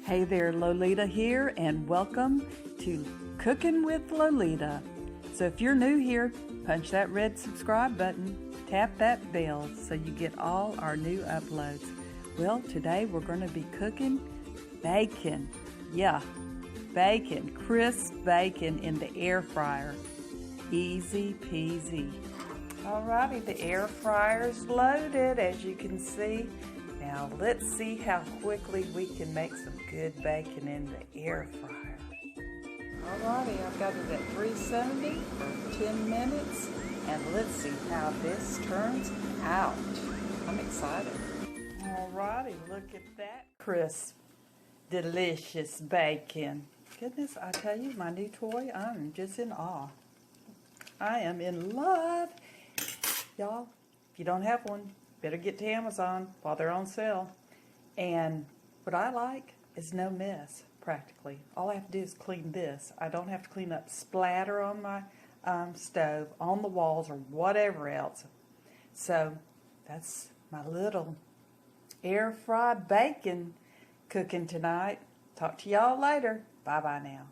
Hey there, Lolita here, and welcome to Cooking with Lolita. So if you're new here, punch that red subscribe button, tap that bell so you get all our new uploads. Well, today we're going to be cooking bacon. Yeah, bacon, crisp bacon in the air fryer. Easy peasy. Alrighty, the air fryer's loaded, as you can see. Now let's see how quickly we can make some good bacon in the air fryer. Alrighty, I've got it at 370 for 10 minutes, and let's see how this turns out. I'm excited. Alrighty, look at that crisp, delicious bacon. Goodness, I tell you, my new toy, I'm just in awe. I am in love. Y'all, if you don't have one, better get to Amazon while they're on sale. And what I like is no mess, practically. All I have to do is clean this. I don't have to clean up splatter on my stove, on the walls, or whatever else. So that's my little air fried bacon cooking tonight. Talk to y'all later. Bye-bye now.